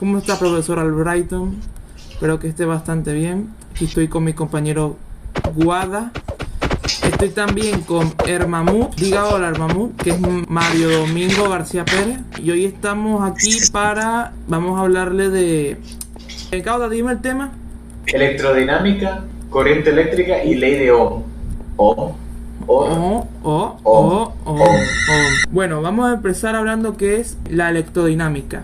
¿Cómo está, profesor Albrighton? Espero que esté bastante bien. Aquí estoy con mi compañero Guada. Estoy también con Hermamut. Diga hola, Hermamut, que es Mario Domingo García Pérez. Y hoy estamos aquí para... Vamos a hablarle de... Cauda, dime el tema. Electrodinámica, corriente eléctrica y ley de Ohm. Ohm. Ohm. Ohm. Ohm. Bueno, vamos a empezar hablando qué es la electrodinámica.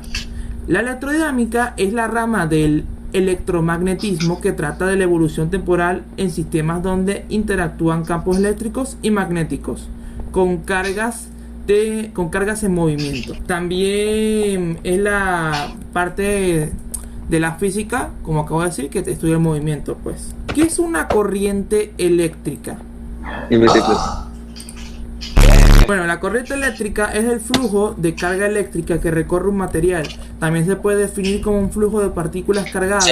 La electrodinámica es la rama del electromagnetismo que trata de la evolución temporal en sistemas donde interactúan campos eléctricos y magnéticos con cargas en movimiento. También es la parte de la física, como acabo de decir, que te estudia el movimiento. Pues, ¿qué es una corriente eléctrica? Bueno, la corriente eléctrica es el flujo de carga eléctrica que recorre un material. También se puede definir como un flujo de partículas cargadas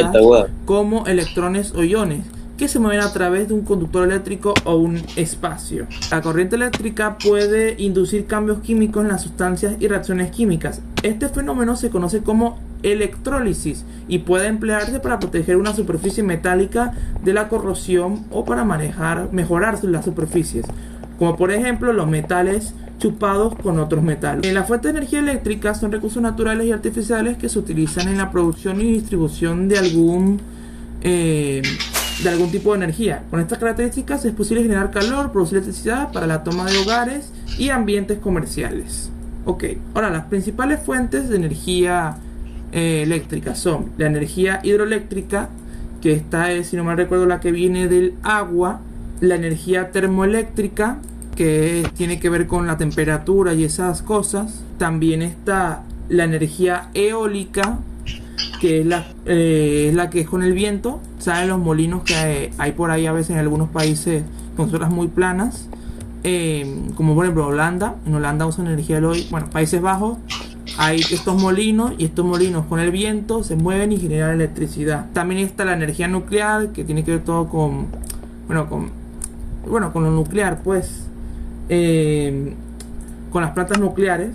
como electrones o iones que se mueven a través de un conductor eléctrico o un espacio. La corriente eléctrica puede inducir cambios químicos en las sustancias y reacciones químicas. Este fenómeno se conoce como electrólisis y puede emplearse para proteger una superficie metálica de la corrosión o para mejorar las superficies, como por ejemplo los metales chupados con otros metales. Las fuentes de energía eléctrica son recursos naturales y artificiales que se utilizan en la producción y distribución de algún tipo de energía. Con estas características es posible generar calor, producir electricidad para la toma de hogares y ambientes comerciales. Ok, ahora las principales fuentes de energía eléctrica son la energía hidroeléctrica, que esta es, si no mal recuerdo, la que viene del agua. La energía termoeléctrica, que tiene que ver con la temperatura y esas cosas. También está la energía eólica, que es la que es con el viento. ¿Saben los molinos que hay por ahí a veces en algunos países con zonas muy planas? Como por ejemplo Holanda. En Holanda usan energía eólica. Bueno, Países Bajos, hay estos molinos, y estos molinos con el viento se mueven y generan electricidad. También está la energía nuclear, que tiene que ver todo con lo nuclear, pues, con las plantas nucleares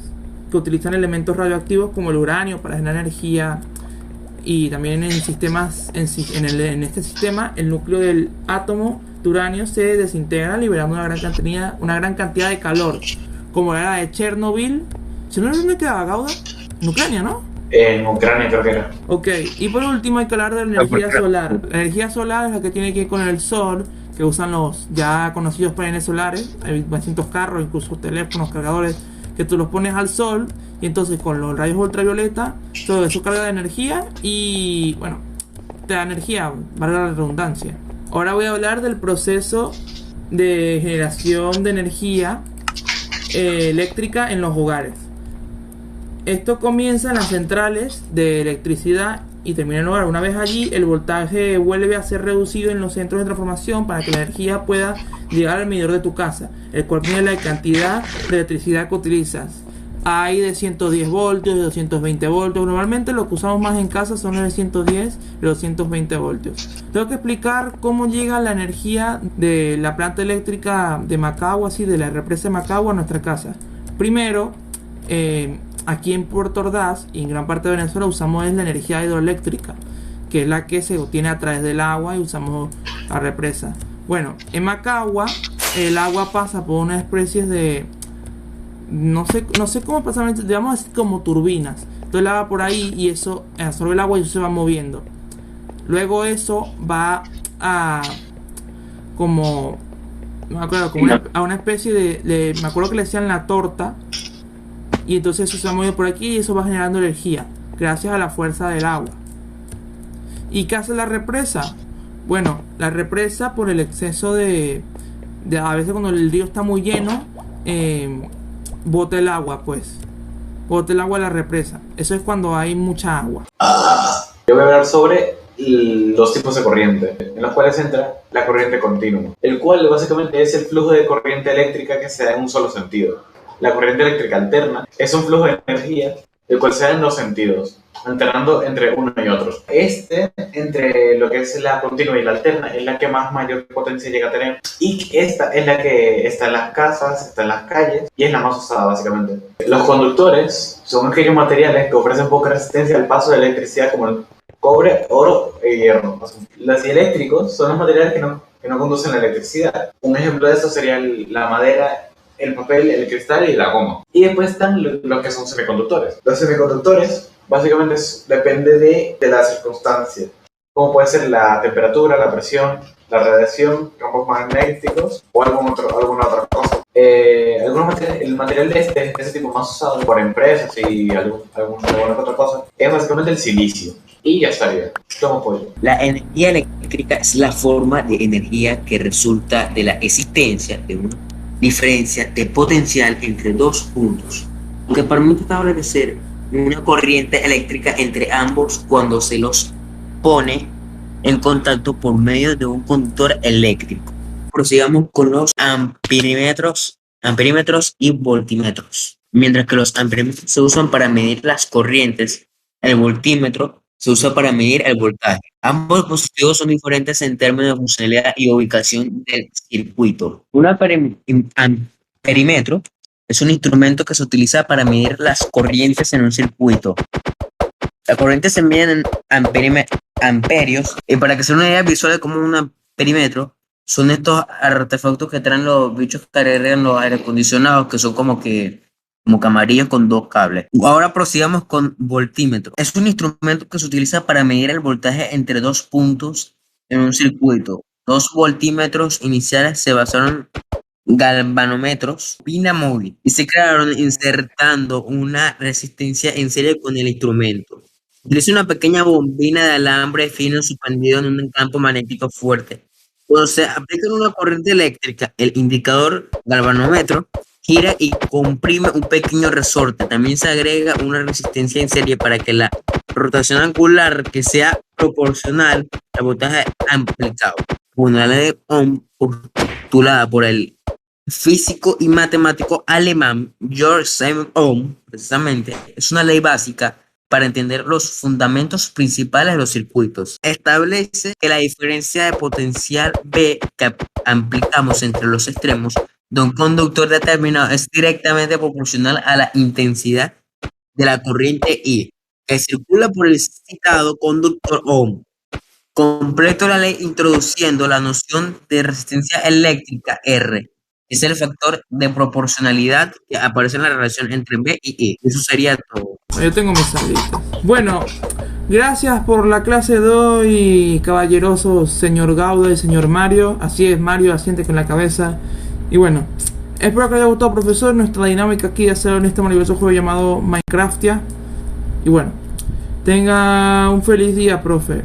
que utilizan elementos radioactivos como el uranio para generar energía. Y también en sistemas, en este sistema, el núcleo del átomo de uranio se desintegra liberando una gran cantidad de calor, como la era de Chernobyl. ¿Chernobyl dónde quedaba, Gauda? En Ucrania, ¿no? En Ucrania creo que era. Ok, y por último hay que hablar de la energía solar. La energía solar es la que tiene que ver con el sol, que usan los ya conocidos paneles solares. Hay distintos carros, incluso teléfonos, cargadores, que tú los pones al sol y entonces con los rayos ultravioleta todo eso carga de energía y bueno, te da energía, valga la redundancia. Ahora voy a hablar del proceso de generación de energía eléctrica en los hogares. Esto comienza en las centrales de electricidad y termina en el hogar. Una vez allí, el voltaje vuelve a ser reducido en los centros de transformación para que la energía pueda llegar al medidor de tu casa, el cual mide la cantidad de electricidad que utilizas. Hay de 110 voltios, de 220 voltios. Normalmente lo que usamos más en casa son los de 110 y los 220 voltios. Tengo que explicar cómo llega la energía de la planta eléctrica de Macagua, así de la represa de Macagua, a nuestra casa. Primero, aquí en Puerto Ordaz y en gran parte de Venezuela usamos la energía hidroeléctrica, que es la que se obtiene a través del agua y usamos la represa. Bueno, en Macagua el agua pasa por una especie de... No sé cómo pasa, digamos así, como turbinas. Entonces la va por ahí y eso absorbe el agua y eso se va moviendo. Luego eso va a... como... me acuerdo, a una especie de... me acuerdo que le decían la torta. Y entonces eso se va moviendo por aquí y eso va generando energía gracias a la fuerza del agua. ¿Y qué hace la represa? Bueno, la represa, por el exceso de a veces cuando el río está muy lleno, bota el agua, pues. Bota el agua a la represa. Eso es cuando hay mucha agua. Yo voy a hablar sobre los tipos de corriente, en los cuales entra la corriente continua, el cual básicamente es el flujo de corriente eléctrica que se da en un solo sentido. La corriente eléctrica alterna es un flujo de energía el cual se da en dos sentidos, alternando entre uno y otro. Entre lo que es la continua y la alterna, es la que más mayor potencia llega a tener. Y esta es la que está en las casas, está en las calles, y es la más usada básicamente. Los conductores son aquellos materiales que ofrecen poca resistencia al paso de electricidad, como el cobre, oro y hierro. Los dieléctricos son los materiales que no conducen la electricidad. Un ejemplo de esto sería la madera, el papel, el cristal y la goma. Y después están los que son semiconductores. Los semiconductores básicamente depende de la circunstancia, como puede ser la temperatura, la presión, la radiación, campos magnéticos o alguna otra cosa. El material de ese tipo más usado por empresas y alguna otra cosa es básicamente el silicio. Y ya estaría. Tomo pollo. La energía eléctrica es la forma de energía que resulta de la existencia de una diferencia de potencial entre dos puntos, que permite establecer una corriente eléctrica entre ambos cuando se los pone en contacto por medio de un conductor eléctrico. Prosigamos con los amperímetros y voltímetros. Mientras que los amperímetros se usan para medir las corrientes, el voltímetro se usa para medir el voltaje. Ambos dispositivos son diferentes en términos de funcionalidad y ubicación del circuito. Un amperímetro es un instrumento que se utiliza para medir las corrientes en un circuito. Las corrientes se miden en amperios, y para que se den una idea visual de cómo un amperímetro son estos artefactos que traen los bichos que cargan los aire acondicionados, que son como camarillos con dos cables. Ahora prosigamos con voltímetro. Es un instrumento que se utiliza para medir el voltaje entre dos puntos en un circuito. Dos voltímetros iniciales se basaron en galvanómetros móvil y se crearon insertando una resistencia en serie con el instrumento. Utiliza una pequeña bombina de alambre fino suspendido en un campo magnético fuerte. Cuando se aplica una corriente eléctrica, el indicador galvanómetro gira y comprime un pequeño resorte. También se agrega una resistencia en serie para que la rotación angular que sea proporcional al voltaje aplicado. Una ley de Ohm postulada por el físico y matemático alemán Georg Simon Ohm, precisamente, es una ley básica para entender los fundamentos principales de los circuitos. Establece que la diferencia de potencial V que aplicamos entre los extremos de un conductor determinado es directamente proporcional a la intensidad de la corriente I, que circula por el citado conductor Ohm. Completo la ley introduciendo la noción de resistencia eléctrica R. Es el factor de proporcionalidad que aparece en la relación entre V y I. Eso sería todo. Yo tengo mis salitas. Bueno, gracias por la clase de hoy, caballeroso señor Gaudo y señor Mario. Así es, Mario, asiente con la cabeza. Y bueno, espero que les haya gustado, profesor, nuestra dinámica aquí de hacer en este maravilloso juego llamado Minecraftia. Y bueno, tenga un feliz día, profe.